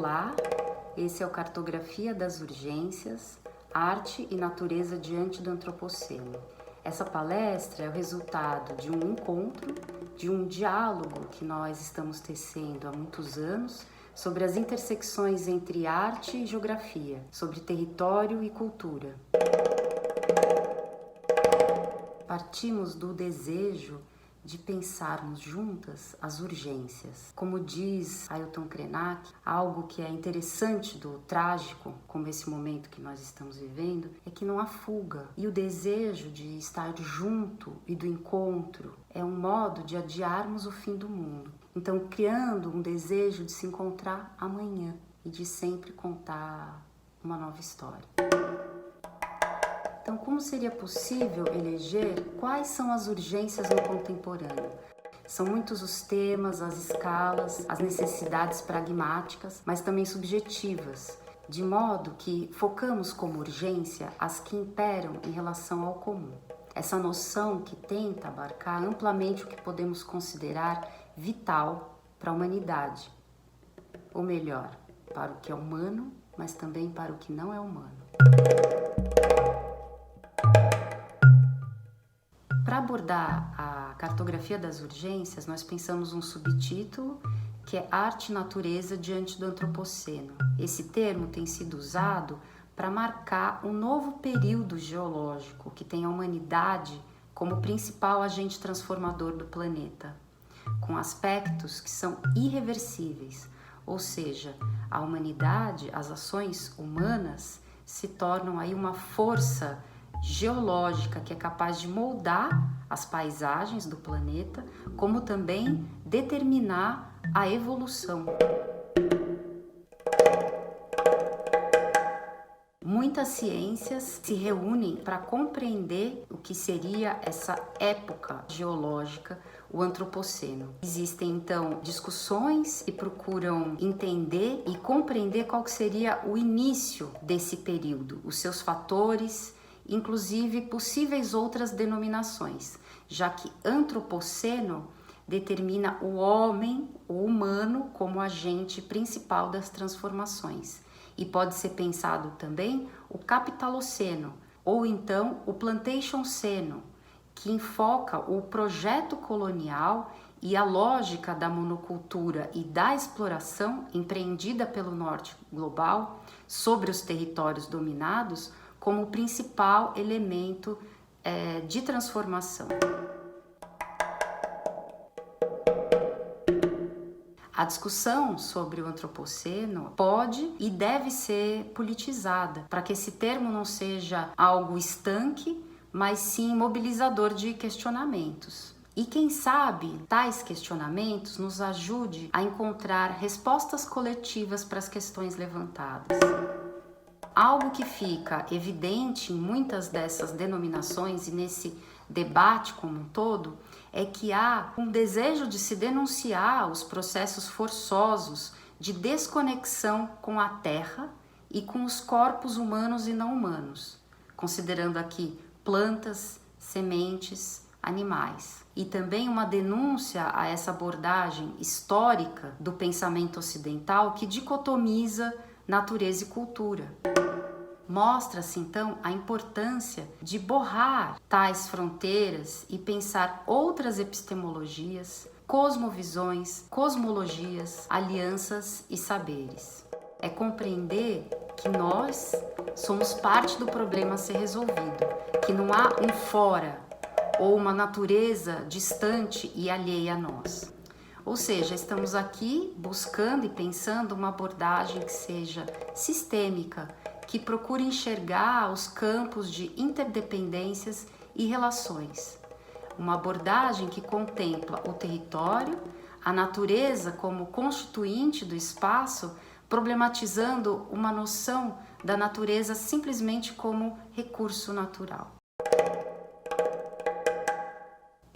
Olá, esse é o Cartografia das Urgências, Arte e Natureza diante do Antropoceno. Essa palestra é o resultado de um encontro, de um diálogo que nós estamos tecendo há muitos anos sobre as intersecções entre arte e geografia, sobre território e cultura. Partimos do desejo de pensarmos juntas as urgências. Como diz Ailton Krenak, algo que é interessante do trágico, como esse momento que nós estamos vivendo, é que não há fuga. E o desejo de estar junto e do encontro é um modo de adiarmos o fim do mundo. Então, criando um desejo de se encontrar amanhã e de sempre contar uma nova história. Então, como seria possível eleger quais são as urgências no contemporâneo? São muitos os temas, as escalas, as necessidades pragmáticas, mas também subjetivas, de modo que focamos como urgência as que imperam em relação ao comum. Essa noção que tenta abarcar amplamente o que podemos considerar vital para a humanidade, ou melhor, para o que é humano, mas também para o que não é humano. Para abordar a cartografia das urgências, nós pensamos um subtítulo que é Arte e Natureza diante do Antropoceno. Esse termo tem sido usado para marcar um novo período geológico que tem a humanidade como principal agente transformador do planeta, com aspectos que são irreversíveis, ou seja, a humanidade, as ações humanas se tornam aí uma força geológica que é capaz de moldar as paisagens do planeta, como também determinar a evolução. Muitas ciências se reúnem para compreender o que seria essa época geológica, o Antropoceno. Existem então discussões que procuram entender e compreender qual que seria o início desse período, os seus fatores, inclusive possíveis outras denominações, já que Antropoceno determina o homem, o humano, como agente principal das transformações. E pode ser pensado também o Capitaloceno, ou então o Plantationceno, que enfoca o projeto colonial e a lógica da monocultura e da exploração empreendida pelo norte global sobre os territórios dominados como o principal elemento de transformação. A discussão sobre o Antropoceno pode e deve ser politizada, para que esse termo não seja algo estanque, mas sim mobilizador de questionamentos. E quem sabe tais questionamentos nos ajude a encontrar respostas coletivas para as questões levantadas. Algo que fica evidente em muitas dessas denominações e nesse debate como um todo é que há um desejo de se denunciar os processos forçosos de desconexão com a Terra e com os corpos humanos e não humanos, considerando aqui plantas, sementes, animais. E também uma denúncia a essa abordagem histórica do pensamento ocidental que dicotomiza natureza e cultura. Mostra-se então a importância de borrar tais fronteiras e pensar outras epistemologias, cosmovisões, cosmologias, alianças e saberes. É compreender que nós somos parte do problema a ser resolvido, que não há um fora ou uma natureza distante e alheia a nós. Ou seja, estamos aqui buscando e pensando uma abordagem que seja sistêmica, que procure enxergar os campos de interdependências e relações. Uma abordagem que contempla o território, a natureza como constituinte do espaço, problematizando uma noção da natureza simplesmente como recurso natural.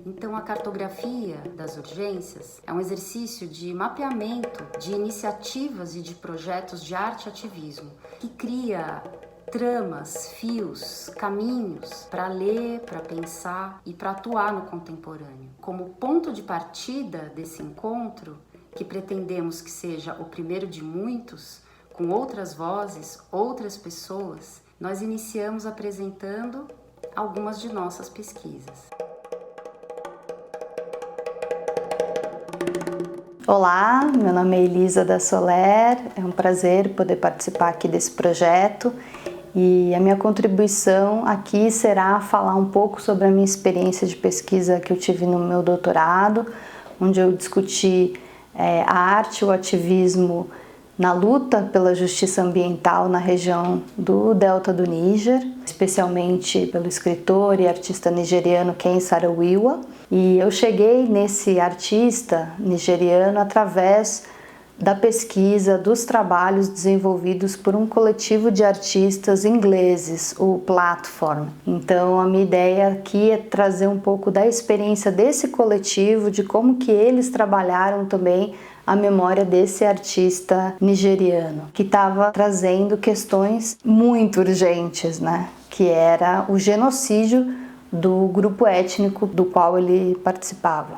Então, a cartografia das urgências é um exercício de mapeamento de iniciativas e de projetos de arte e ativismo, que cria tramas, fios, caminhos para ler, para pensar e para atuar no contemporâneo. Como ponto de partida desse encontro, que pretendemos que seja o primeiro de muitos, com outras vozes, outras pessoas, nós iniciamos apresentando algumas de nossas pesquisas. Olá, meu nome é Elisa da Soler, é um prazer poder participar aqui desse projeto e a minha contribuição aqui será falar um pouco sobre a minha experiência de pesquisa que eu tive no meu doutorado, onde eu discuti a arte e o ativismo na luta pela justiça ambiental na região do Delta do Níger, especialmente pelo escritor e artista nigeriano Ken Saro-Wiwa. E eu cheguei nesse artista nigeriano através da pesquisa dos trabalhos desenvolvidos por um coletivo de artistas ingleses, o Platform. Então a minha ideia aqui é trazer um pouco da experiência desse coletivo, de como que eles trabalharam também a memória desse artista nigeriano, que estava trazendo questões muito urgentes, né? Que era o genocídio do grupo étnico do qual ele participava.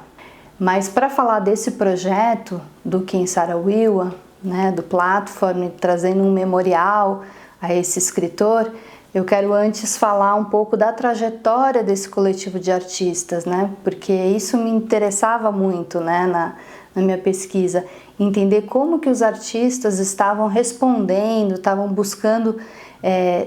Mas para falar desse projeto do Ken Saro-Wiwa, né, do Platform, trazendo um memorial a esse escritor, eu quero antes falar um pouco da trajetória desse coletivo de artistas, né? Porque isso me interessava muito, né, na minha pesquisa, entender como que os artistas estavam respondendo, estavam buscando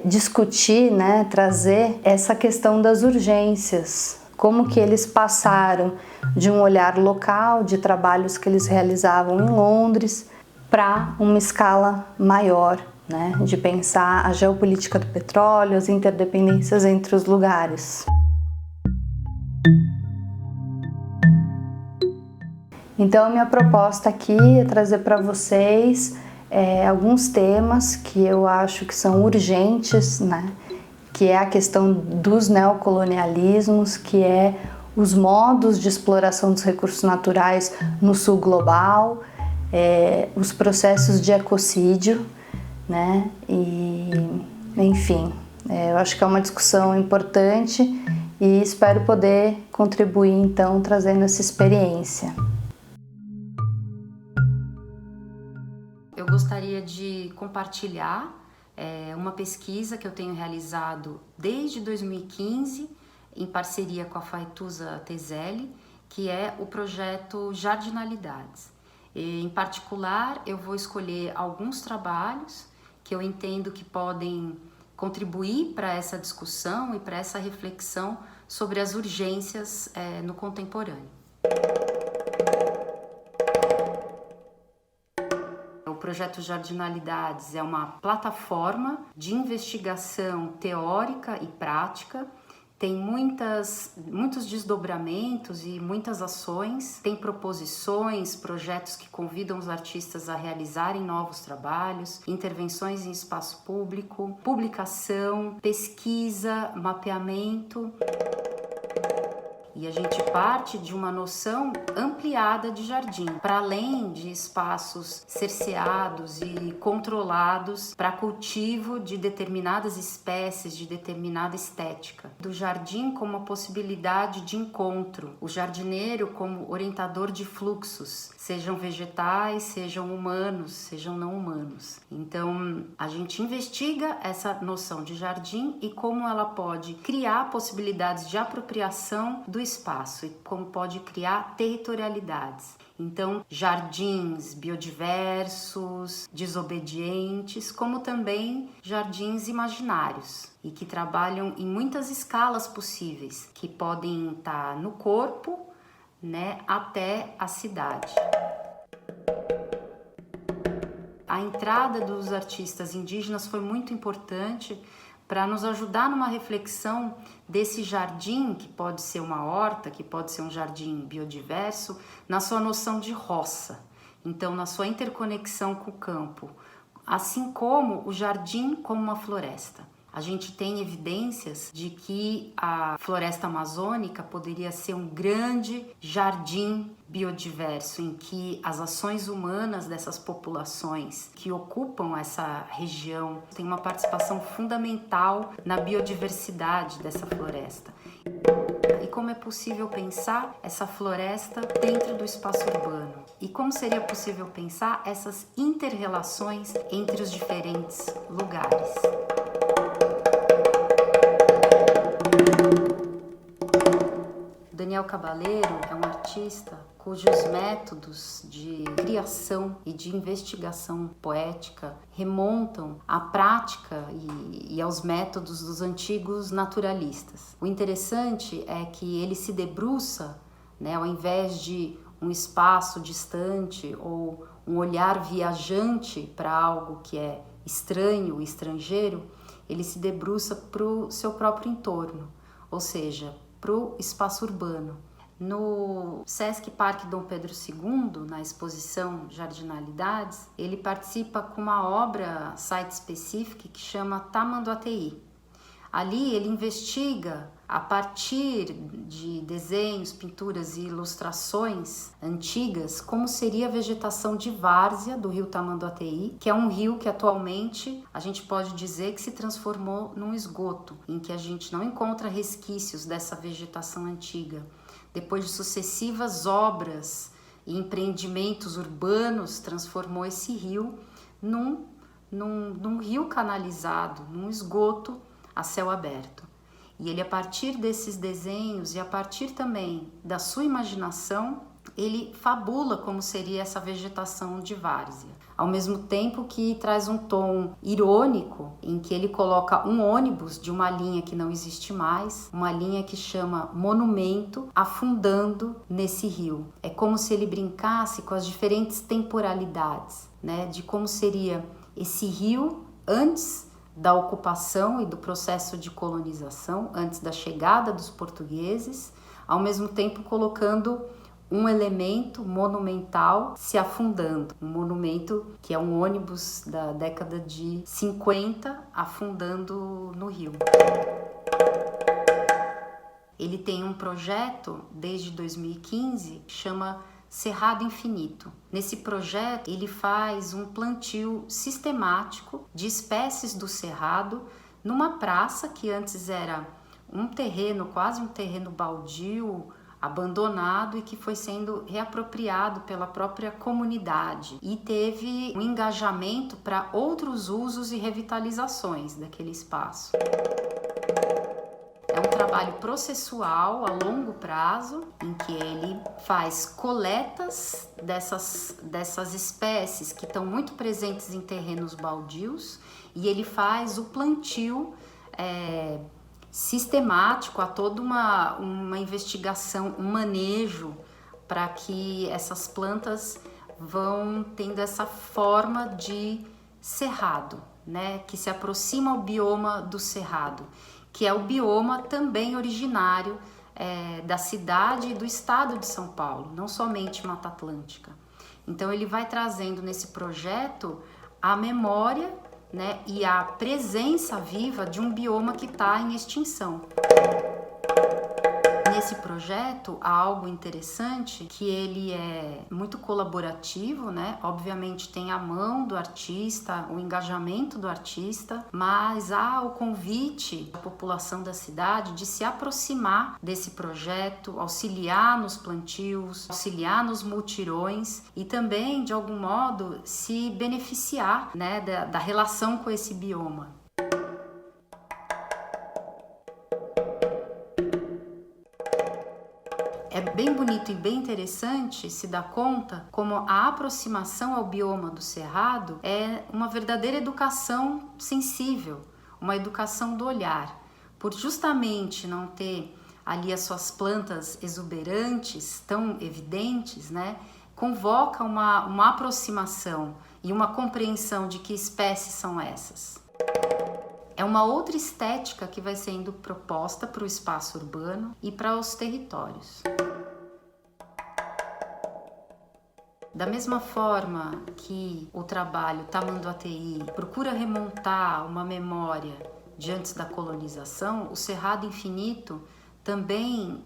discutir, né, trazer essa questão das urgências, como que eles passaram de um olhar local, de trabalhos que eles realizavam em Londres, para uma escala maior, né, de pensar a geopolítica do petróleo, as interdependências entre os lugares. Então, a minha proposta aqui é trazer para vocês alguns temas que eu acho que são urgentes, né? Que é a questão dos neocolonialismos, que é os modos de exploração dos recursos naturais no sul global, os processos de ecocídio, né? E, enfim, eu acho que é uma discussão importante e espero poder contribuir, então, trazendo essa experiência. Eu gostaria de compartilhar uma pesquisa que eu tenho realizado desde 2015 em parceria com a Faituza Tezelli, que é o projeto Jardinalidades. Em particular, eu vou escolher alguns trabalhos que eu entendo que podem contribuir para essa discussão e para essa reflexão sobre as urgências no contemporâneo. O projeto Jardinalidades é uma plataforma de investigação teórica e prática, tem muitos desdobramentos e muitas ações, tem proposições, projetos que convidam os artistas a realizarem novos trabalhos, intervenções em espaço público, publicação, pesquisa, mapeamento. E a gente parte de uma noção ampliada de jardim, para além de espaços cerceados e controlados para cultivo de determinadas espécies, de determinada estética. Do jardim como a possibilidade de encontro, o jardineiro como orientador de fluxos, sejam vegetais, sejam humanos, sejam não humanos. Então, a gente investiga essa noção de jardim e como ela pode criar possibilidades de apropriação do espaço e como pode criar territorialidades. Então, jardins biodiversos, desobedientes, como também jardins imaginários e que trabalham em muitas escalas possíveis, que podem estar no corpo, né, até a cidade. A entrada dos artistas indígenas foi muito importante para nos ajudar numa reflexão desse jardim, que pode ser uma horta, que pode ser um jardim biodiverso, na sua noção de roça, então na sua interconexão com o campo, assim como o jardim como uma floresta. A gente tem evidências de que a floresta amazônica poderia ser um grande jardim biodiverso, em que as ações humanas dessas populações que ocupam essa região têm uma participação fundamental na biodiversidade dessa floresta. E como é possível pensar essa floresta dentro do espaço urbano e como seria possível pensar essas inter-relações entre os diferentes lugares. Daniel Cabaleiro é um artista cujos métodos de criação e de investigação poética remontam à prática e aos métodos dos antigos naturalistas. O interessante é que ele se debruça, né, ao invés de um espaço distante ou um olhar viajante para algo que é estranho, estrangeiro, ele se debruça para o seu próprio entorno, ou seja, para o espaço urbano. No Sesc Parque Dom Pedro II, na exposição Jardinalidades, ele participa com uma obra site-específica que chama Tamanduateí. Ali ele investiga, a partir de desenhos, pinturas e ilustrações antigas, como seria a vegetação de várzea do rio Tamanduateí, que é um rio que atualmente a gente pode dizer que se transformou num esgoto, em que a gente não encontra resquícios dessa vegetação antiga. Depois de sucessivas obras e empreendimentos urbanos, transformou esse rio num rio canalizado, num esgoto a céu aberto. E ele, a partir desses desenhos e a partir também da sua imaginação, ele fabula como seria essa vegetação de várzea. Ao mesmo tempo que traz um tom irônico, em que ele coloca um ônibus de uma linha que não existe mais, uma linha que chama Monumento, afundando nesse rio. É como se ele brincasse com as diferentes temporalidades, né, de como seria esse rio antes da ocupação e do processo de colonização, antes da chegada dos portugueses, ao mesmo tempo colocando um elemento monumental se afundando. Um monumento que é um ônibus da década de 50 afundando no rio. Ele tem um projeto desde 2015 que chama Cerrado Infinito. Nesse projeto, ele faz um plantio sistemático de espécies do cerrado numa praça que antes era um terreno, quase um terreno baldio, abandonado e que foi sendo reapropriado pela própria comunidade e teve um engajamento para outros usos e revitalizações daquele espaço. É um trabalho processual a longo prazo, em que ele faz coletas dessas espécies que estão muito presentes em terrenos baldios e ele faz o plantio sistemático, a toda uma investigação, um manejo para que essas plantas vão tendo essa forma de cerrado, né, que se aproxima ao bioma do cerrado, que é o bioma também originário da cidade e do estado de São Paulo, não somente Mata Atlântica. Então ele vai trazendo nesse projeto a memória, né, e a presença viva de um bioma que está em extinção. Nesse projeto há algo interessante, que ele é muito colaborativo, né? Obviamente tem a mão do artista, o engajamento do artista, mas há o convite da população da cidade de se aproximar desse projeto, auxiliar nos plantios, auxiliar nos multirões e também, de algum modo, se beneficiar, né, da relação com esse bioma. É bem bonito e bem interessante se dar conta como a aproximação ao bioma do cerrado é uma verdadeira educação sensível, uma educação do olhar, por justamente não ter ali as suas plantas exuberantes, tão evidentes, né? Convoca uma aproximação e uma compreensão de que espécies são essas. É uma outra estética que vai sendo proposta para o espaço urbano e para os territórios. Da mesma forma que o trabalho Tamanduateí procura remontar uma memória de antes da colonização, o Cerrado Infinito também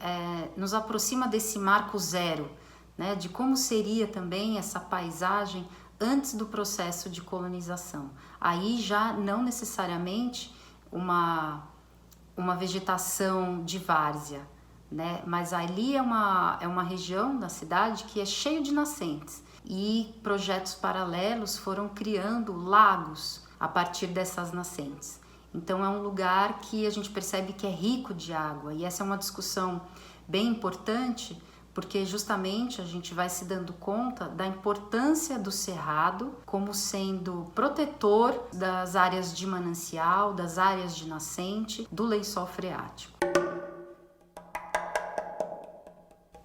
nos aproxima desse marco zero, né, de como seria também essa paisagem antes do processo de colonização. Aí já não necessariamente uma vegetação de várzea, né? Mas ali é uma região da cidade que é cheio de nascentes e projetos paralelos foram criando lagos a partir dessas nascentes. Então é um lugar que a gente percebe que é rico de água, e essa é uma discussão bem importante, porque justamente a gente vai se dando conta da importância do cerrado como sendo protetor das áreas de manancial, das áreas de nascente, do lençol freático.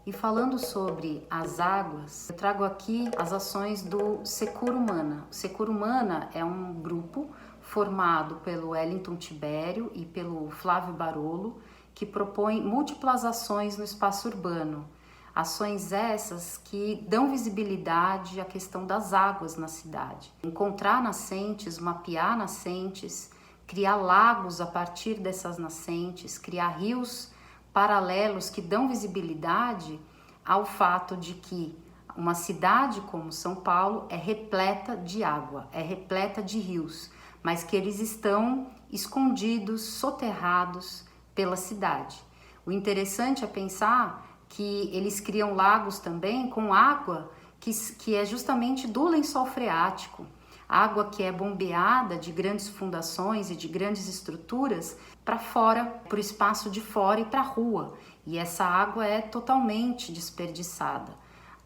E falando sobre as águas, eu trago aqui as ações do Secur Humana. O Secur Humana é um grupo formado pelo Wellington Tibério e pelo Flávio Barolo, que propõe múltiplas ações no espaço urbano. Ações essas que dão visibilidade à questão das águas na cidade. Encontrar nascentes, mapear nascentes, criar lagos a partir dessas nascentes, criar rios paralelos que dão visibilidade ao fato de que uma cidade como São Paulo é repleta de água, é repleta de rios, mas que eles estão escondidos, soterrados pela cidade. O interessante é pensar que eles criam lagos também com água que é justamente do lençol freático, água que é bombeada de grandes fundações e de grandes estruturas para fora, para o espaço de fora e para a rua. E essa água é totalmente desperdiçada.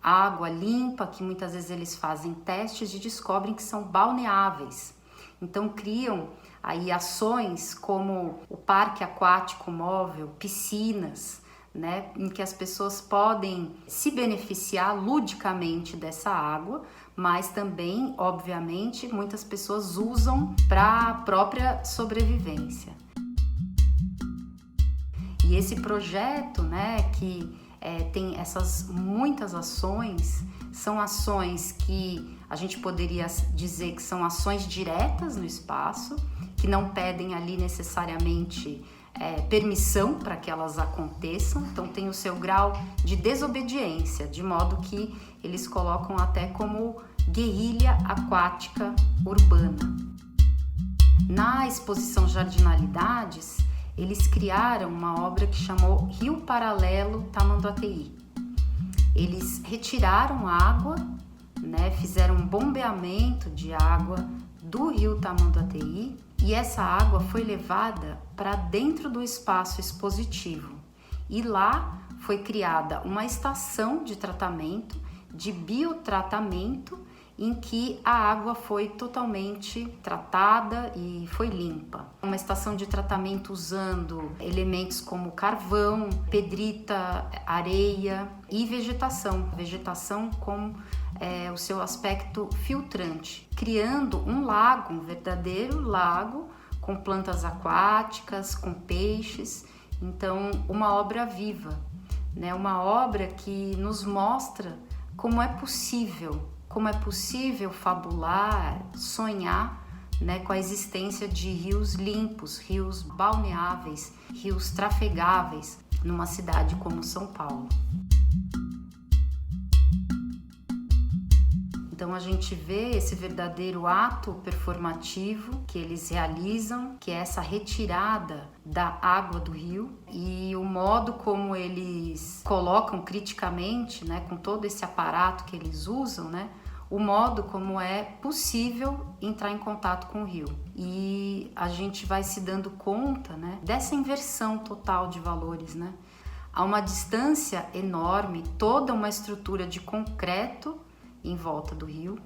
Água limpa, que muitas vezes eles fazem testes e descobrem que são balneáveis. Então criam aí ações como o parque aquático móvel, piscinas, né, em que as pessoas podem se beneficiar ludicamente dessa água, mas também, obviamente, muitas pessoas usam para a própria sobrevivência. E esse projeto, né, que tem essas muitas ações, são ações que a gente poderia dizer que são ações diretas no espaço, que não pedem ali necessariamente permissão para que elas aconteçam, então tem o seu grau de desobediência, de modo que eles colocam até como guerrilha aquática urbana. Na exposição Jardinalidades, eles criaram uma obra que chamou Rio Paralelo Tamanduateí. Eles retiraram água, né, fizeram um bombeamento de água do rio Tamanduateí e essa água foi levada para dentro do espaço expositivo. E lá foi criada uma estação de tratamento, de biotratamento, em que a água foi totalmente tratada e foi limpa. Uma estação de tratamento usando elementos como carvão, pedrita, areia e vegetação. Vegetação com o seu aspecto filtrante, criando um lago, um verdadeiro lago com plantas aquáticas, com peixes. Então, uma obra viva, né? Uma obra que nos mostra como é possível fabular, sonhar, né, com a existência de rios limpos, rios balneáveis, rios trafegáveis numa cidade como São Paulo. Então a gente vê esse verdadeiro ato performativo que eles realizam, que é essa retirada da água do rio, e o modo como eles colocam criticamente, né, com todo esse aparato que eles usam, né, o modo como é possível entrar em contato com o rio. E a gente vai se dando conta, né, dessa inversão total de valores, né? Há uma distância enorme, toda uma estrutura de concreto em volta do rio,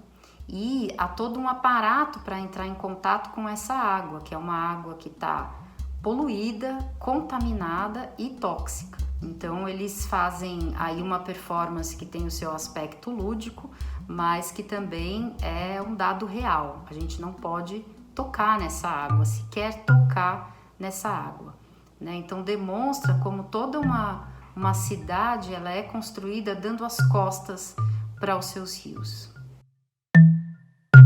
e há todo um aparato para entrar em contato com essa água, que é uma água que está poluída, contaminada e tóxica. Então eles fazem aí uma performance que tem o seu aspecto lúdico, mas que também é um dado real. A gente não pode tocar nessa água, sequer tocar nessa água, né? Então demonstra como toda uma cidade ela é construída dando as costas para os seus rios.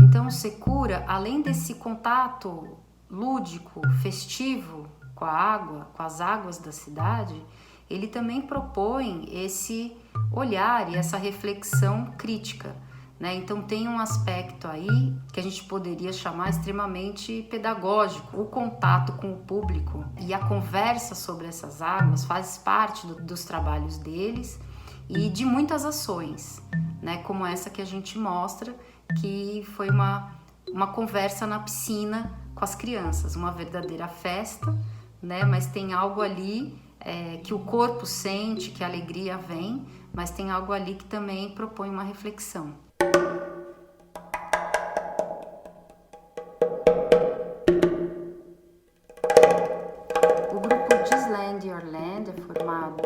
Então o Secura, além desse contato lúdico, festivo com a água, com as águas da cidade, ele também propõe esse olhar e essa reflexão crítica, né? Então tem um aspecto aí que a gente poderia chamar extremamente pedagógico. O contato com o público e a conversa sobre essas águas faz parte dos trabalhos deles e de muitas ações, né? Como essa que a gente mostra, que foi uma conversa na piscina com as crianças, uma verdadeira festa, né? Mas tem algo ali que o corpo sente, que a alegria vem, mas tem algo ali que também propõe uma reflexão. O grupo This Land Your Land é formado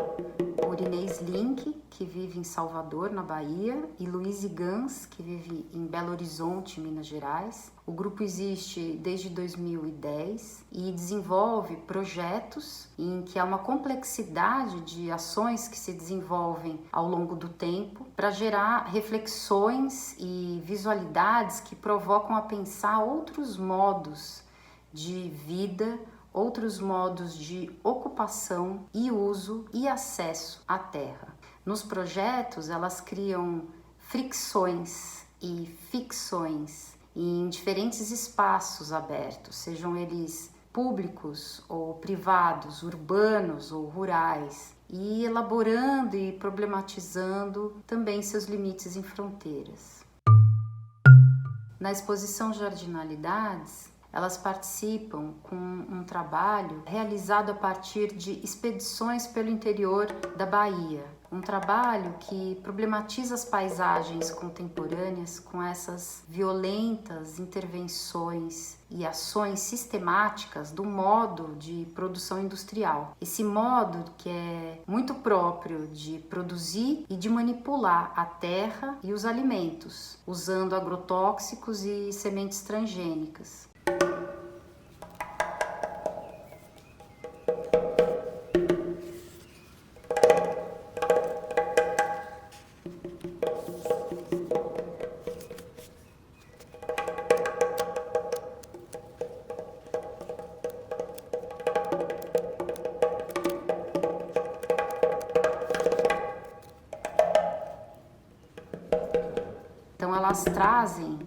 por Inês Link, que vive em Salvador, na Bahia, e Luiz Gans, que vive em Belo Horizonte, Minas Gerais. O grupo existe desde 2010 e desenvolve projetos em que há uma complexidade de ações que se desenvolvem ao longo do tempo para gerar reflexões e visualidades que provocam a pensar outros modos de vida, outros modos de ocupação e uso e acesso à terra. Nos projetos, elas criam fricções e ficções em diferentes espaços abertos, sejam eles públicos ou privados, urbanos ou rurais, e elaborando e problematizando também seus limites em fronteiras. Na exposição Jardinalidades, elas participam com um trabalho realizado a partir de expedições pelo interior da Bahia. Um trabalho que problematiza as paisagens contemporâneas com essas violentas intervenções e ações sistemáticas do modo de produção industrial. Esse modo que é muito próprio de produzir e de manipular a terra e os alimentos, usando agrotóxicos e sementes transgênicas. Então elas trazem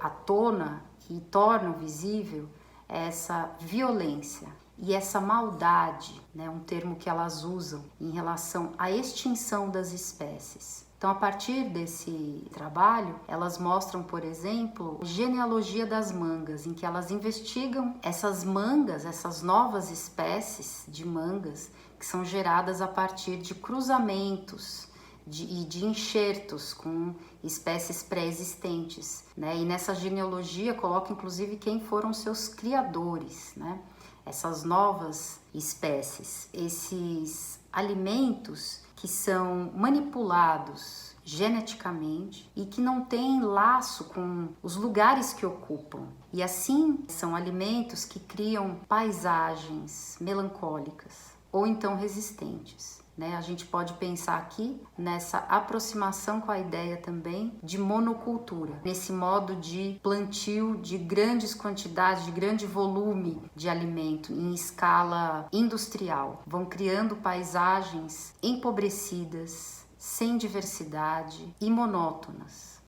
à tona e tornam visível essa violência e essa maldade, né, um termo que elas usam em relação à extinção das espécies. Então, a partir desse trabalho, elas mostram, por exemplo, a genealogia das mangas, em que elas investigam essas mangas, essas novas espécies de mangas que são geradas a partir de cruzamentos e de enxertos com espécies pré-existentes, né? E nessa genealogia coloca inclusive quem foram seus criadores, né? Essas novas espécies, esses alimentos que são manipulados geneticamente e que não têm laço com os lugares que ocupam. E assim são alimentos que criam paisagens melancólicas ou então resistentes. A gente pode pensar aqui nessa aproximação com a ideia também de monocultura, nesse modo de plantio de grandes quantidades, de grande volume de alimento em escala industrial. Vão criando paisagens empobrecidas, sem diversidade e monótonas.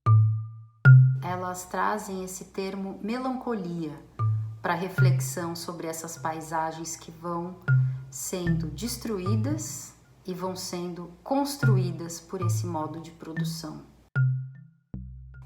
Elas trazem esse termo melancolia para reflexão sobre essas paisagens que vão sendo destruídas e vão sendo construídas por esse modo de produção.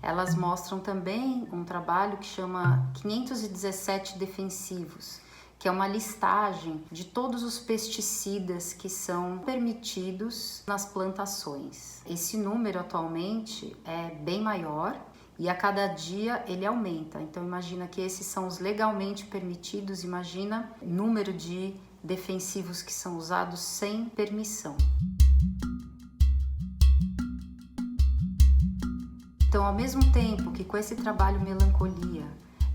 Elas mostram também um trabalho que chama 517 defensivos, que é uma listagem de todos os pesticidas que são permitidos nas plantações. Esse número atualmente é bem maior e a cada dia ele aumenta. Então imagina que esses são os legalmente permitidos, imagina o número de defensivos que são usados sem permissão. Então, ao mesmo tempo que com esse trabalho melancolia,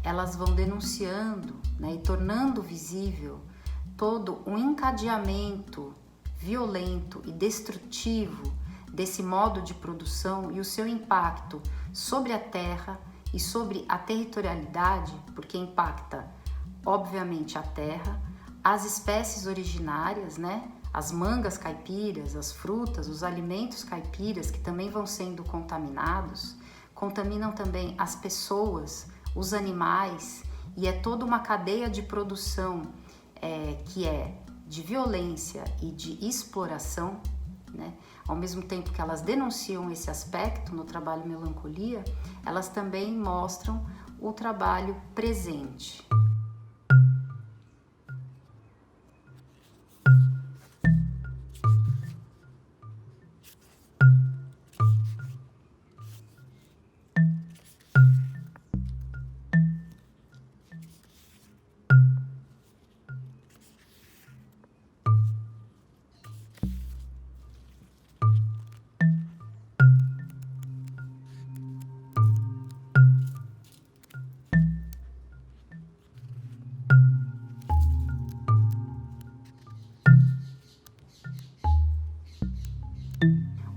elas vão denunciando, e tornando visível todo um encadeamento violento e destrutivo desse modo de produção e o seu impacto sobre a terra e sobre a territorialidade, porque impacta, obviamente, a terra, as espécies originárias, as mangas caipiras, as frutas, os alimentos caipiras que também vão sendo contaminados, contaminam também as pessoas, os animais, e é toda uma cadeia de produção que é de violência e de exploração, né? Ao mesmo tempo que elas denunciam esse aspecto no trabalho Melancolia, elas também mostram o trabalho presente.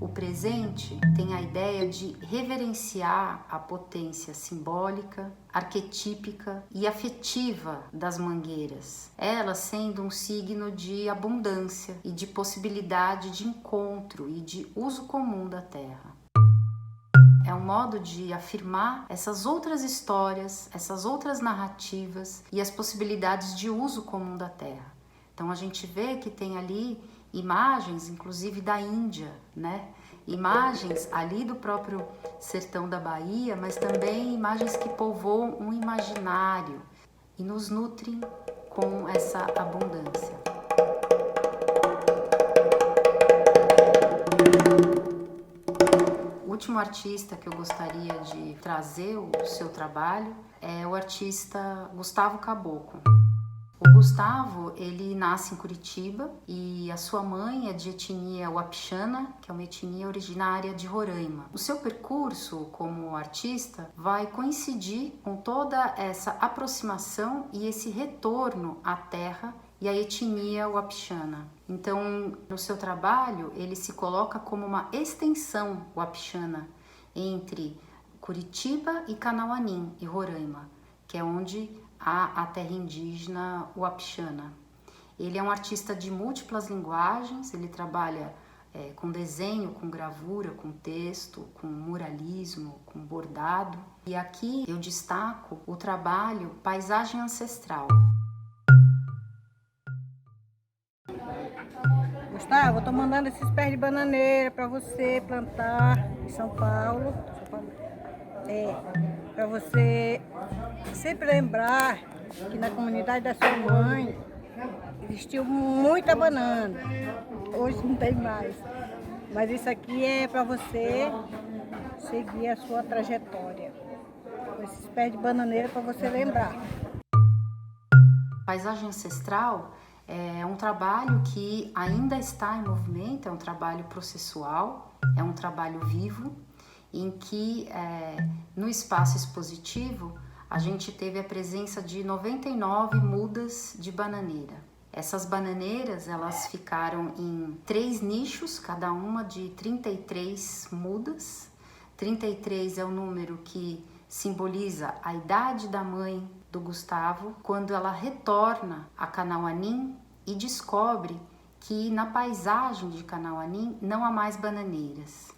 O presente tem a ideia de reverenciar a potência simbólica, arquetípica e afetiva das mangueiras, elas sendo um signo de abundância e de possibilidade de encontro e de uso comum da terra. É um modo de afirmar essas outras histórias, essas outras narrativas e as possibilidades de uso comum da terra. Então a gente vê que tem ali imagens, inclusive da Índia, né? Imagens ali do próprio sertão da Bahia, mas também imagens que povoam um imaginário e nos nutrem com essa abundância. O último artista que eu gostaria de trazer o seu trabalho é o artista Gustavo Caboclo. O Gustavo, ele nasce em Curitiba e a sua mãe é de etnia Wapixana, que é uma etnia originária de Roraima. O seu percurso como artista vai coincidir com toda essa aproximação e esse retorno à terra e à etnia Wapixana. Então, no seu trabalho, ele se coloca como uma extensão Wapixana entre Curitiba e Kanauanin e Roraima, que é onde há a terra indígena Wapixana. Ele é um artista de múltiplas linguagens, ele trabalha com desenho, com gravura, com texto, com muralismo, com bordado. E aqui eu destaco o trabalho Paisagem Ancestral. Gustavo, eu tô mandando esses pés de bananeira para você plantar em São Paulo. Para você sempre lembrar que na comunidade da sua mãe existiu muita banana. Hoje não tem mais. Mas isso aqui é para você seguir a sua trajetória. Esses pés de bananeira para você lembrar. Paisagem Ancestral é um trabalho que ainda está em movimento, é um trabalho processual, é um trabalho vivo, em que no espaço expositivo a gente teve a presença de 99 mudas de bananeira. Essas bananeiras, elas ficaram em 3 nichos, cada uma de 33 mudas. 33 é o número que simboliza a idade da mãe do Gustavo, quando ela retorna a Kanauanin e descobre que na paisagem de Kanauanin não há mais bananeiras.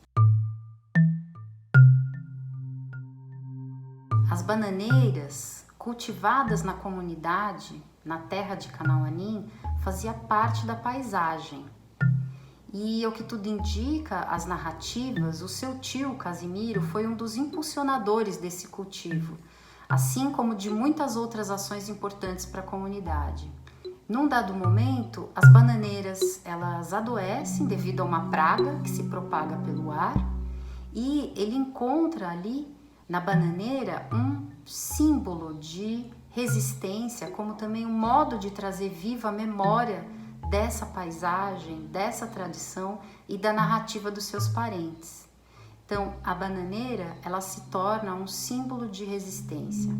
As bananeiras cultivadas na comunidade, na terra de Kanauanin, fazia parte da paisagem. E, ao que tudo indica, as narrativas, o seu tio Casimiro foi um dos impulsionadores desse cultivo, assim como de muitas outras ações importantes para a comunidade. Num dado momento, as bananeiras elas adoecem devido a uma praga que se propaga pelo ar, e ele encontra ali na bananeira um símbolo de resistência, como também um modo de trazer viva a memória dessa paisagem, dessa tradição e da narrativa dos seus parentes. Então, a bananeira, ela se torna um símbolo de resistência.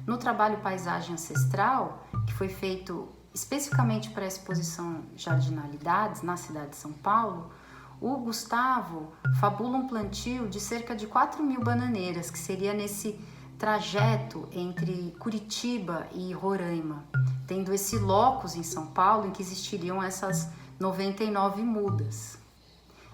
No trabalho Paisagem Ancestral, que foi feito especificamente para a exposição Jardinalidades na cidade de São Paulo, o Gustavo fabula um plantio de cerca de 4.000 bananeiras, que seria nesse trajeto entre Curitiba e Roraima, tendo esse locus em São Paulo em que existiriam essas 99 mudas.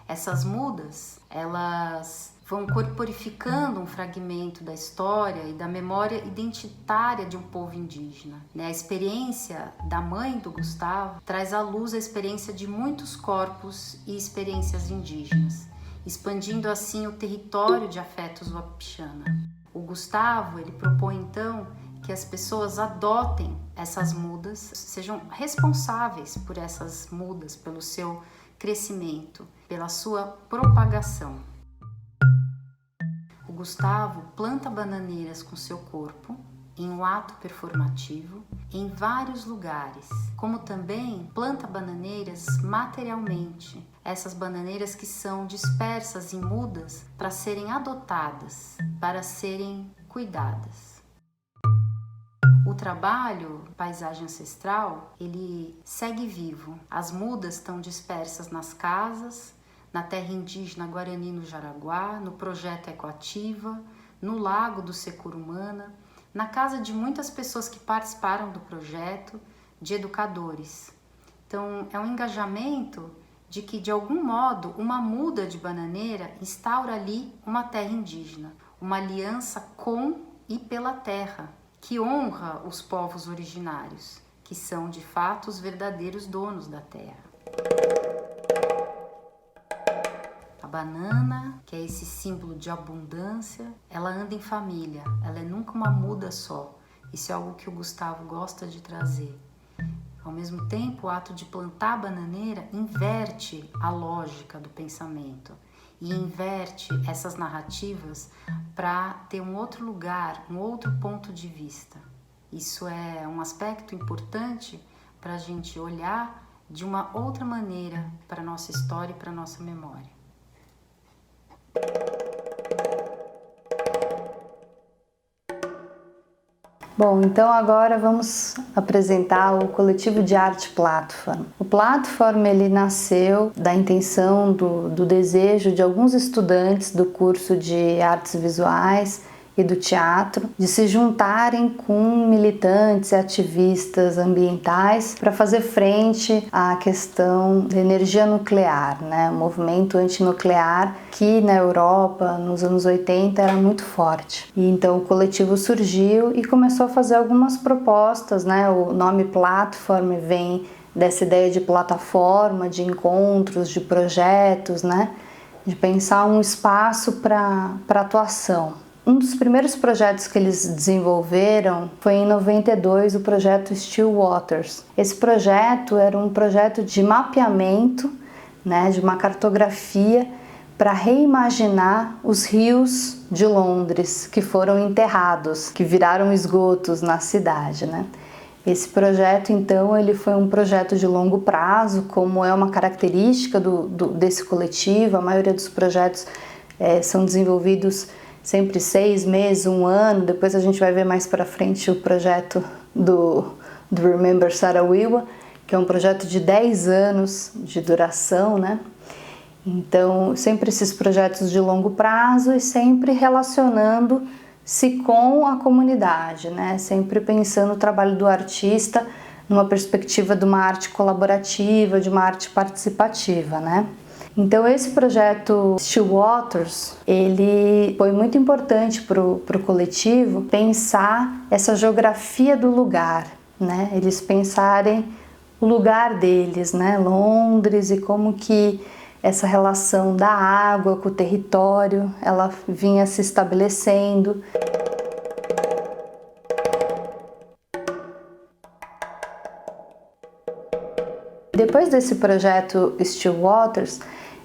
Essas mudas, elas vão corporificando um fragmento da história e da memória identitária de um povo indígena. A experiência da mãe do Gustavo traz à luz a experiência de muitos corpos e experiências indígenas, expandindo assim o território de afetos wapixana. O Gustavo, ele propõe então que as pessoas adotem essas mudas, sejam responsáveis por essas mudas, pelo seu crescimento, pela sua propagação. O Gustavo planta bananeiras com seu corpo, em um ato performativo, em vários lugares, como também planta bananeiras materialmente, essas bananeiras que são dispersas em mudas para serem adotadas, para serem cuidadas. O trabalho Paisagem Ancestral, ele segue vivo. As mudas estão dispersas nas casas, na terra indígena Guarani no Jaraguá, no projeto Ecoativa, no lago do Securumana, na casa de muitas pessoas que participaram do projeto, de educadores. Então, é um engajamento de que, de algum modo, uma muda de bananeira instaura ali uma terra indígena, uma aliança com e pela terra, que honra os povos originários, que são, de fato, os verdadeiros donos da terra. A banana, que é esse símbolo de abundância, ela anda em família, ela é nunca uma muda só. Isso é algo que o Gustavo gosta de trazer. Ao mesmo tempo, o ato de plantar a bananeira inverte a lógica do pensamento e inverte essas narrativas para ter um outro lugar, um outro ponto de vista. Isso é um aspecto importante para a gente olhar de uma outra maneira para a nossa história e para a nossa memória. Bom, então agora vamos apresentar o coletivo de arte Platform. O Platform, ele nasceu da intenção, do desejo de alguns estudantes do curso de artes visuais e do teatro de se juntarem com militantes e ativistas ambientais para fazer frente à questão da energia nuclear, né? O movimento antinuclear que na Europa, nos anos 80, era muito forte. E então o coletivo surgiu e começou a fazer algumas propostas, né? O nome Platform vem dessa ideia de plataforma, de encontros, de projetos, né? De pensar um espaço para atuação. Um dos primeiros projetos que eles desenvolveram foi em 92, o projeto Still Waters. Esse projeto era um projeto de mapeamento, né, de uma cartografia para reimaginar os rios de Londres que foram enterrados, que viraram esgotos na cidade, né? Esse projeto, então, ele foi um projeto de longo prazo, como é uma característica desse coletivo. A maioria dos projetos são desenvolvidos sempre 6 meses, 1 ano. Depois a gente vai ver mais para frente o projeto do Remember Sarawiwa, que é um projeto de 10 anos de duração, né? Então, sempre esses projetos de longo prazo e sempre relacionando-se com a comunidade, né? Sempre pensando o trabalho do artista numa perspectiva de uma arte colaborativa, de uma arte participativa, né? Então esse projeto Still Waters, ele foi muito importante para o coletivo pensar essa geografia do lugar, né? Eles pensarem o lugar deles, né? Londres, e como que essa relação da água com o território, ela vinha se estabelecendo. Depois desse projeto Still Waters,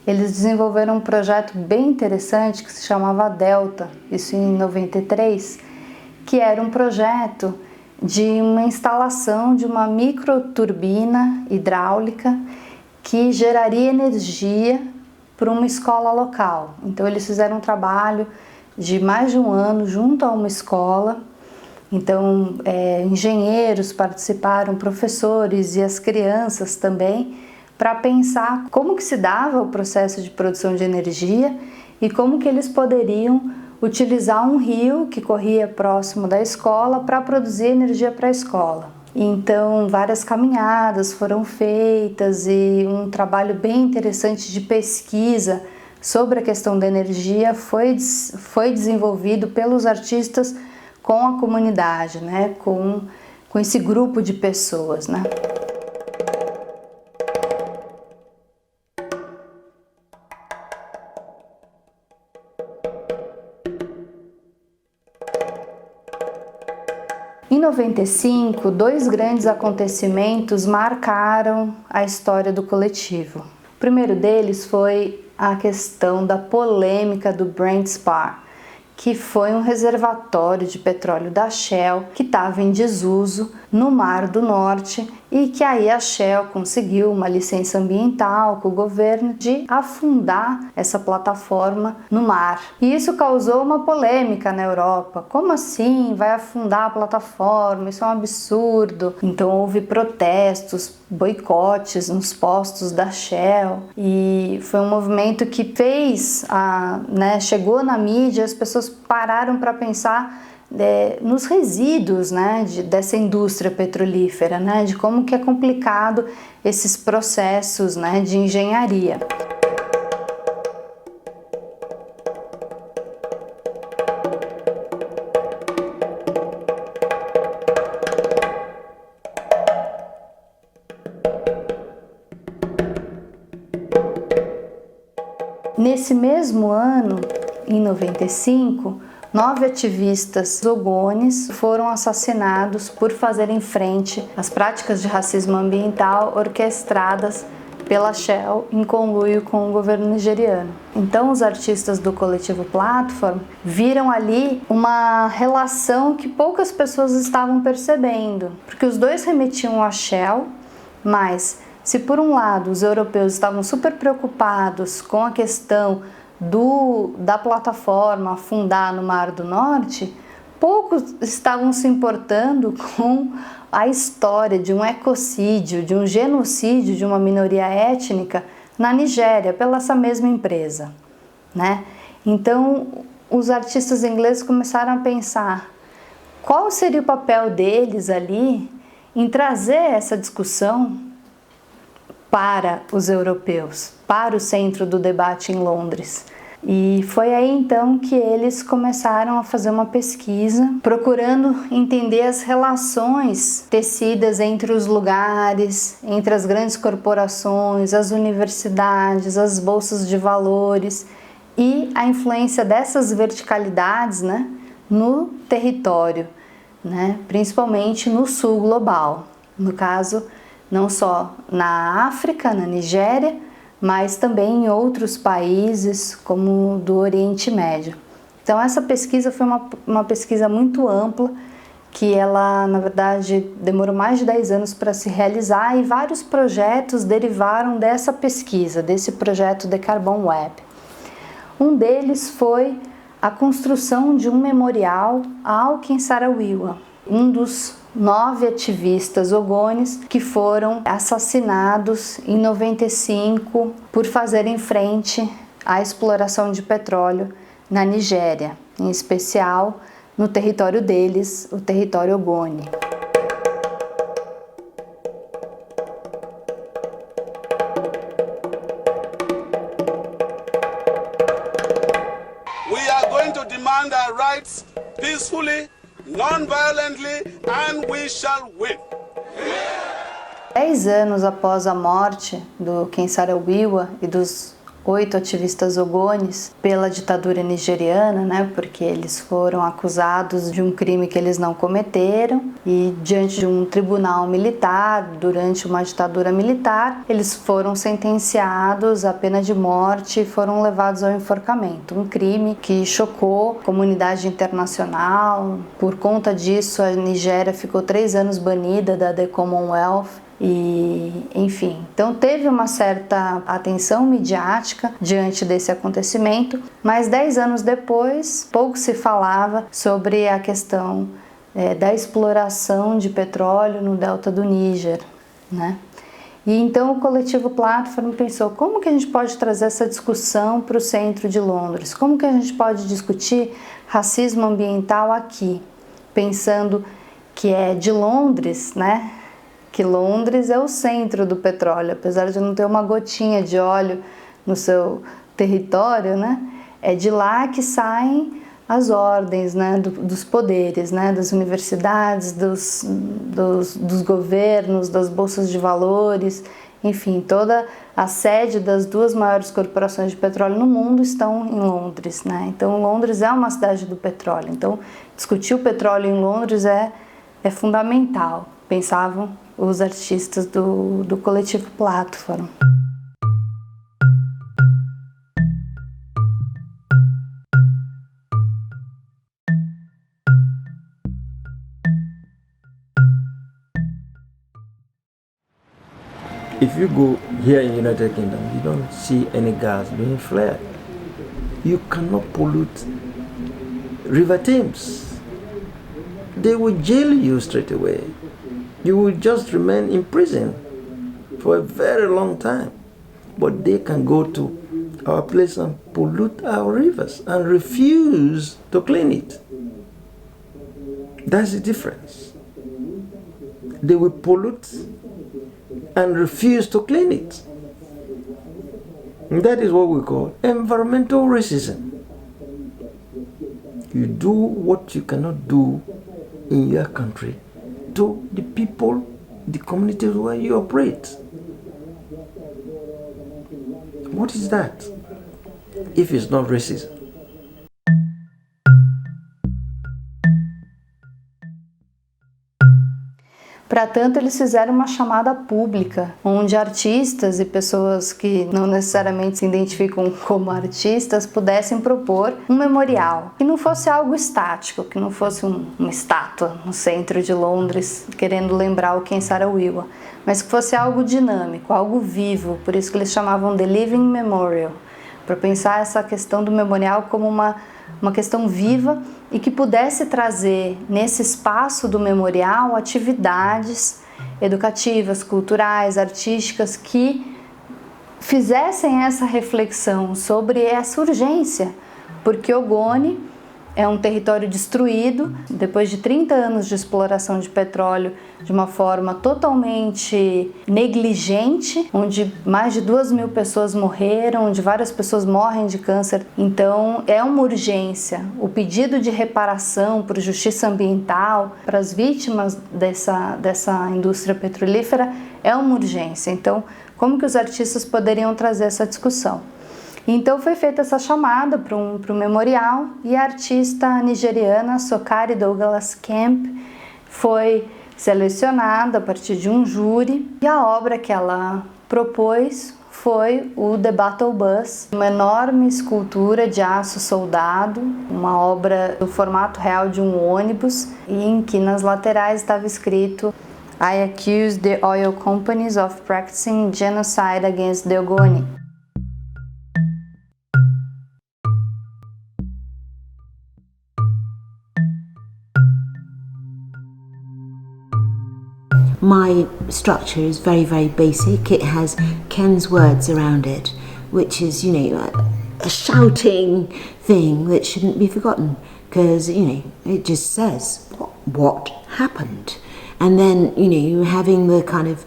eles desenvolveram um projeto bem interessante que se chamava Delta, isso em 93, que era um projeto de uma instalação de uma microturbina hidráulica que geraria energia para uma escola local. Então eles fizeram um trabalho de mais de 1 ano junto a uma escola. Então engenheiros participaram, professores e as crianças também, para pensar como que se dava o processo de produção de energia e como que eles poderiam utilizar um rio que corria próximo da escola para produzir energia para a escola. Então, várias caminhadas foram feitas e um trabalho bem interessante de pesquisa sobre a questão da energia foi desenvolvido pelos artistas com a comunidade, né? com esse grupo de pessoas, né? Em 95, dois grandes acontecimentos marcaram a história do coletivo. O primeiro deles foi a questão da polêmica do Brent Spar, que foi um reservatório de petróleo da Shell que estava em desuso no Mar do Norte e que aí a Shell conseguiu uma licença ambiental com o governo de afundar essa plataforma no mar. E isso causou uma polêmica na Europa. Como assim? Vai afundar a plataforma? Isso é um absurdo. Então houve protestos, boicotes nos postos da Shell e foi um movimento que fez, chegou na mídia, as pessoas pararam para pensar nos resíduos, né, dessa indústria petrolífera, né, de como que é complicado esses processos, né, de engenharia. Nesse mesmo ano, em 95, 9 ativistas ogones foram assassinados por fazerem frente às práticas de racismo ambiental orquestradas pela Shell em conluio com o governo nigeriano. Então os artistas do coletivo Platform viram ali uma relação que poucas pessoas estavam percebendo, porque os dois remetiam à Shell, mas se por um lado os europeus estavam super preocupados com a questão da plataforma afundar no Mar do Norte, poucos estavam se importando com a história de um ecocídio, de um genocídio de uma minoria étnica na Nigéria pela essa mesma empresa, né? Então, os artistas ingleses começaram a pensar qual seria o papel deles ali em trazer essa discussão para os europeus, para o centro do debate em Londres. E foi aí então que eles começaram a fazer uma pesquisa, procurando entender as relações tecidas entre os lugares, entre as grandes corporações, as universidades, as bolsas de valores e a influência dessas verticalidades, né, no território, né, principalmente no sul global. No caso, não só na África, na Nigéria, mas também em outros países, como do Oriente Médio. Então essa pesquisa foi uma pesquisa muito ampla, que ela, na verdade, demorou mais de 10 anos para se realizar e vários projetos derivaram dessa pesquisa, desse projeto The Carbon Web. Um deles foi a construção de um memorial ao Ken Saro-Wiwa, um dos 9 ativistas ogones que foram assassinados em 95 por fazerem frente à exploração de petróleo na Nigéria, em especial no território deles, o território Ogoni. We are going to demand our rights peacefully, non-violently, and we shall win. 10 anos após a morte do Ken Saro-Wiwa e dos 8 ativistas ogones pela ditadura nigeriana, né, porque eles foram acusados de um crime que eles não cometeram e diante de um tribunal militar, durante uma ditadura militar, eles foram sentenciados à pena de morte e foram levados ao enforcamento, um crime que chocou a comunidade internacional. Por conta disso, a Nigéria ficou 3 anos banida da The Commonwealth. E, enfim, então teve uma certa atenção midiática diante desse acontecimento, mas 10 anos depois, pouco se falava sobre a questão da exploração de petróleo no delta do Níger, né? E então o coletivo Platform pensou, como que a gente pode trazer essa discussão para o centro de Londres? Como que a gente pode discutir racismo ambiental aqui? Pensando que é de Londres, né? Que Londres é o centro do petróleo, apesar de não ter uma gotinha de óleo no seu território, né? É de lá que saem as ordens, né, dos poderes, né, das universidades, dos governos, das bolsas de valores, enfim, toda a sede das duas maiores corporações de petróleo no mundo estão em Londres, né? Então Londres é uma cidade do petróleo, então discutir o petróleo em Londres é fundamental, pensavam os artistas do coletivo Platform. If you go here in United Kingdom, you don't see any gas being flared. You cannot pollute River Thames. They will jail you straight away. You will just remain in prison for a very long time. But they can go to our place and pollute our rivers and refuse to clean it. That's the difference. They will pollute and refuse to clean it. And that is what we call environmental racism. You do what you cannot do in your country to the people, the communities where you operate. What is that if it's not racism? Para tanto, eles fizeram uma chamada pública, onde artistas e pessoas que não necessariamente se identificam como artistas pudessem propor um memorial, que não fosse algo estático, que não fosse uma estátua no centro de Londres, querendo lembrar o Ken Saro-Wiwa, mas que fosse algo dinâmico, algo vivo, por isso que eles chamavam de Living Memorial, para pensar essa questão do memorial como uma questão viva e que pudesse trazer nesse espaço do memorial atividades educativas, culturais, artísticas que fizessem essa reflexão sobre essa urgência, porque Ogoni é um território destruído depois de 30 anos de exploração de petróleo de uma forma totalmente negligente, onde mais de 2.000 pessoas morreram, onde várias pessoas morrem de câncer. Então é uma urgência. O pedido de reparação por justiça ambiental para as vítimas dessa indústria petrolífera é uma urgência. Então, como que os artistas poderiam trazer essa discussão? Então foi feita essa chamada para um memorial e a artista nigeriana Sokari Douglas Kemp foi selecionada a partir de um júri e a obra que ela propôs foi o The Battle Bus, uma enorme escultura de aço soldado, uma obra do formato real de um ônibus e em que nas laterais estava escrito I accuse the oil companies of practicing genocide against the Ogoni. My structure is very, very basic. It has Ken's words around it, which is, a shouting thing that shouldn't be forgotten because, it just says what happened. And then, having the kind of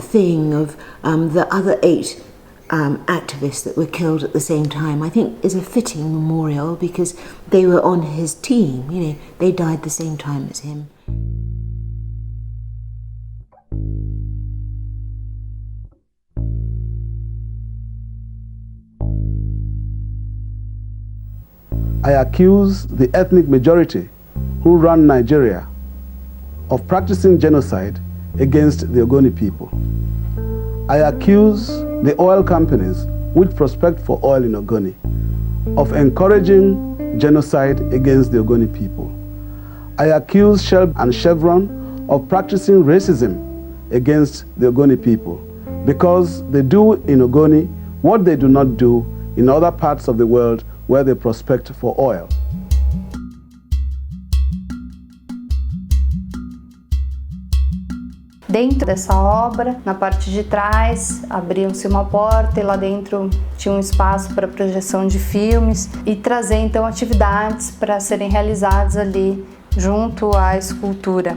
thing of the other 8 activists that were killed at the same time, I think is a fitting memorial because they were on his team, they died the same time as him. I accuse the ethnic majority who run Nigeria of practicing genocide against the Ogoni people. I accuse the oil companies which prospect for oil in Ogoni of encouraging genocide against the Ogoni people. I accuse Shell and Chevron of practicing racism against the Ogoni people because they do in Ogoni what they do not do in other parts of the world where they prospect for oil. Dentro dessa obra, na parte de trás, abriu-se uma porta e lá dentro tinha um espaço para projeção de filmes e trazer então atividades para serem realizadas ali junto à escultura.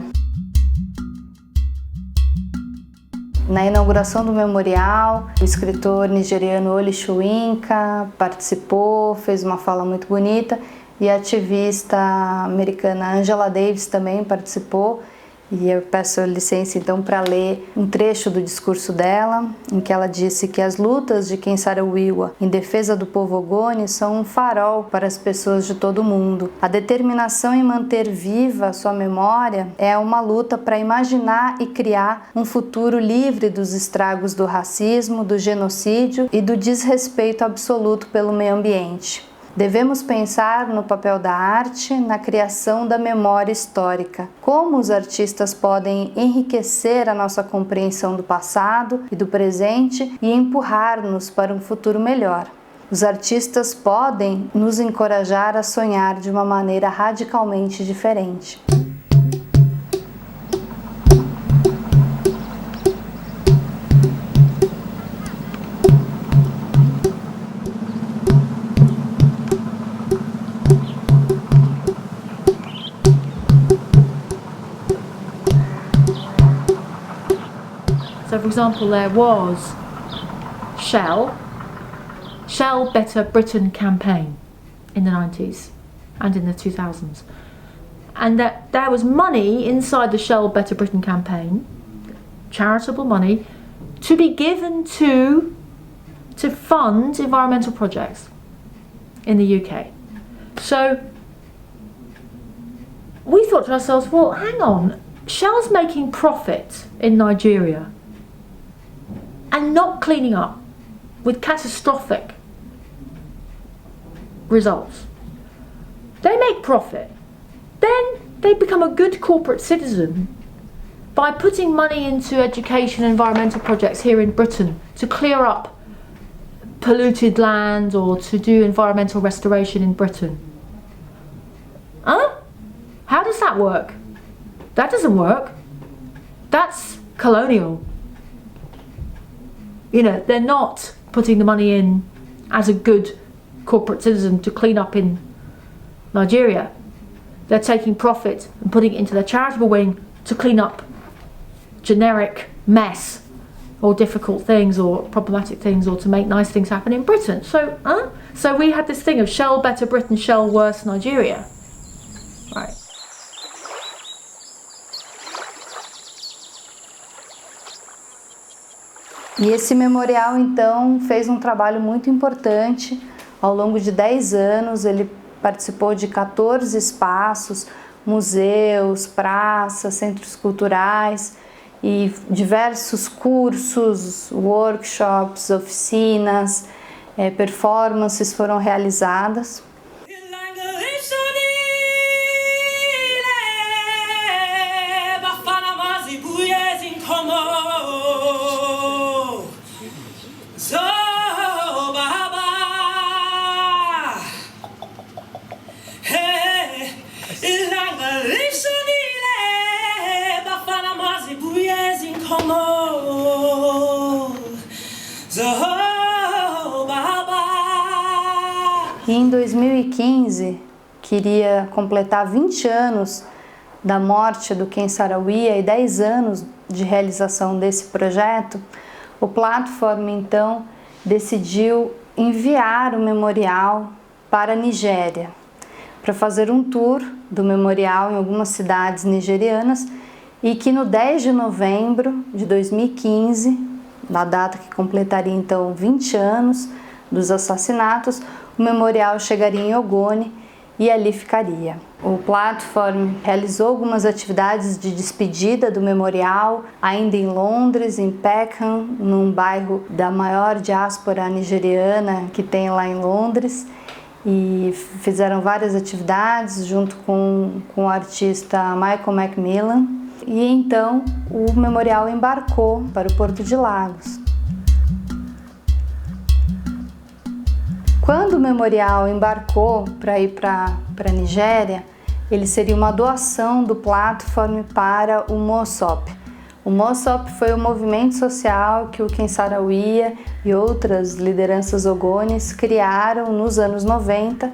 Na inauguração do memorial, o escritor nigeriano Wole Soyinka participou, fez uma fala muito bonita, e a ativista americana Angela Davis também participou. E eu peço licença então para ler um trecho do discurso dela, em que ela disse que as lutas de Kensarawiwa em defesa do povo Ogoni são um farol para as pessoas de todo o mundo. A determinação em manter viva a sua memória é uma luta para imaginar e criar um futuro livre dos estragos do racismo, do genocídio e do desrespeito absoluto pelo meio ambiente. Devemos pensar no papel da arte na criação da memória histórica. Como os artistas podem enriquecer a nossa compreensão do passado e do presente e empurrar-nos para um futuro melhor. Os artistas podem nos encorajar a sonhar de uma maneira radicalmente diferente. So, for example, there was Shell Better Britain campaign in the 90s and in the 2000s. And that there was money inside the Shell Better Britain campaign, charitable money, to be given to fund environmental projects in the UK. So we thought to ourselves, well, hang on, Shell's making profit in Nigeria and not cleaning up with catastrophic results. They make profit. Then they become a good corporate citizen by putting money into education and environmental projects here in Britain to clear up polluted land or to do environmental restoration in Britain. Huh? How does that work? That doesn't work. That's colonial. You know, they're not putting the money in as a good corporate citizen to clean up in Nigeria. They're taking profit and putting it into their charitable wing to clean up generic mess or difficult things or problematic things or to make nice things happen in Britain. So we had this thing of Shell Better Britain, Shell Worse Nigeria. Right. E esse memorial, então, fez um trabalho muito importante. Ao longo de 10 anos, ele participou de 14 espaços, museus, praças, centros culturais e diversos cursos, workshops, oficinas, performances foram realizadas. E em 2015, queria completar 20 anos da morte do Kensarawiwa e 10 anos de realização desse projeto, o Platform, então, decidiu enviar o memorial para a Nigéria, para fazer um tour do memorial em algumas cidades nigerianas e que no 10 de novembro de 2015, na data que completaria então 20 anos dos assassinatos, o memorial chegaria em Ogoni e ali ficaria. O Platform realizou algumas atividades de despedida do memorial, ainda em Londres, em Peckham, num bairro da maior diáspora nigeriana que tem lá em Londres, e fizeram várias atividades junto com o artista Michael Macmillan. E então o memorial embarcou para o Porto de Lagos. Quando o memorial embarcou para ir para a Nigéria, ele seria uma doação do Platform para o MOSOP, O MOSOP foi um movimento social que o Ken Saro-Wiwa e outras lideranças ogones criaram nos anos 90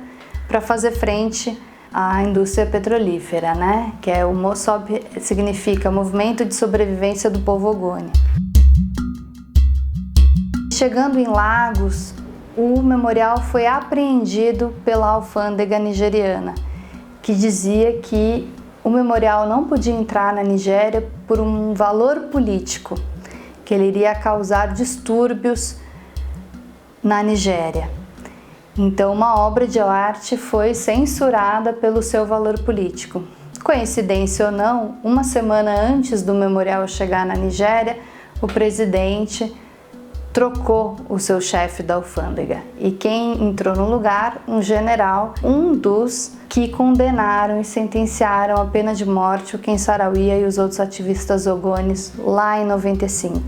para fazer frente à indústria petrolífera, né? Que é o MOSOP, significa Movimento de Sobrevivência do Povo Ogoni. Chegando em Lagos, o memorial foi apreendido pela alfândega nigeriana, que dizia que o memorial não podia entrar na Nigéria por um valor político, que ele iria causar distúrbios na Nigéria. Então, uma obra de arte foi censurada pelo seu valor político. Coincidência ou não, uma semana antes do memorial chegar na Nigéria, o presidente trocou o seu chefe da alfândega. E quem entrou no lugar? Um general, um dos que condenaram e sentenciaram a pena de morte o Ken Saro-Wiwa e os outros ativistas ogones lá em 95.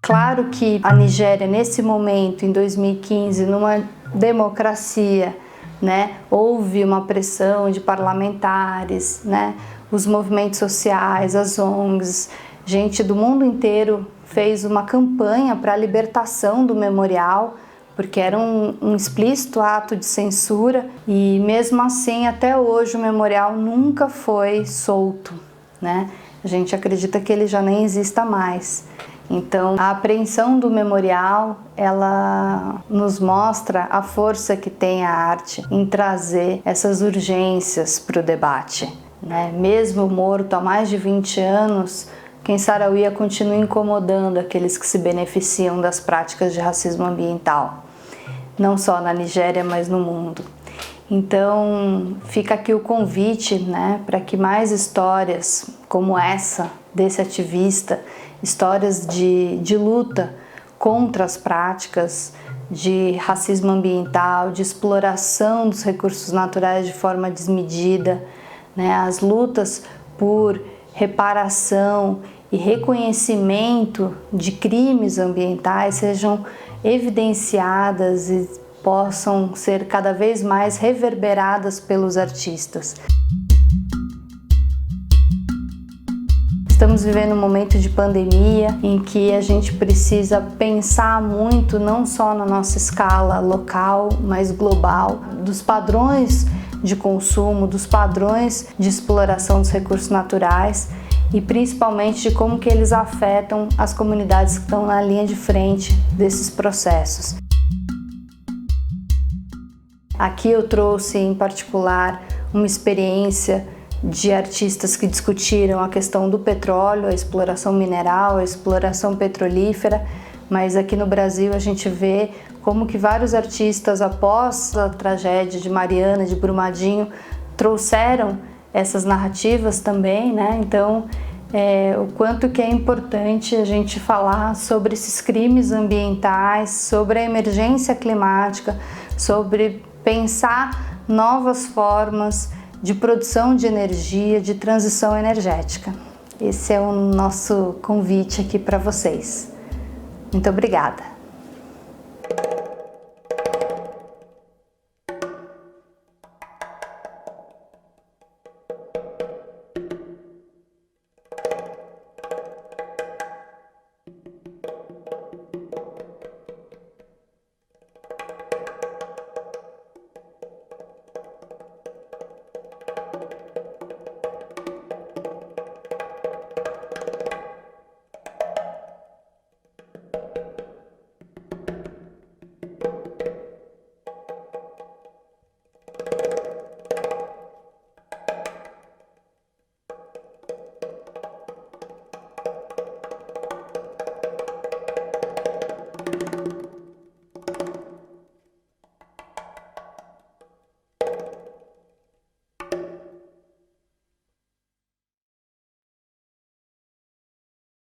Claro que a Nigéria, nesse momento, em 2015, numa democracia, né, houve uma pressão de parlamentares, né, os movimentos sociais, as ONGs, gente do mundo inteiro fez uma campanha para a libertação do memorial, porque era um explícito ato de censura, e mesmo assim, até hoje, o memorial nunca foi solto, né? A gente acredita que ele já nem exista mais. Então, a apreensão do memorial, ela nos mostra a força que tem a arte em trazer essas urgências para o debate, né? Mesmo morto há mais de 20 anos, Ken Saro-Wiwa continua incomodando aqueles que se beneficiam das práticas de racismo ambiental, não só na Nigéria, mas no mundo. Então, fica aqui o convite, né, para que mais histórias como essa, desse ativista, histórias de luta contra as práticas de racismo ambiental, de exploração dos recursos naturais de forma desmedida, né, as lutas por reparação e reconhecimento de crimes ambientais sejam evidenciadas e possam ser cada vez mais reverberadas pelos artistas. Estamos vivendo um momento de pandemia em que a gente precisa pensar muito, não só na nossa escala local, mas global, dos padrões de consumo, dos padrões de exploração dos recursos naturais e principalmente de como que eles afetam as comunidades que estão na linha de frente desses processos. Aqui eu trouxe em particular uma experiência de artistas que discutiram a questão do petróleo, a exploração mineral, a exploração petrolífera, mas aqui no Brasil a gente vê como que vários artistas, após a tragédia de Mariana, de Brumadinho, trouxeram essas narrativas também, né? Então, o quanto que é importante a gente falar sobre esses crimes ambientais, sobre a emergência climática, sobre pensar novas formas de produção de energia, de transição energética. Esse é o nosso convite aqui para vocês. Muito obrigada.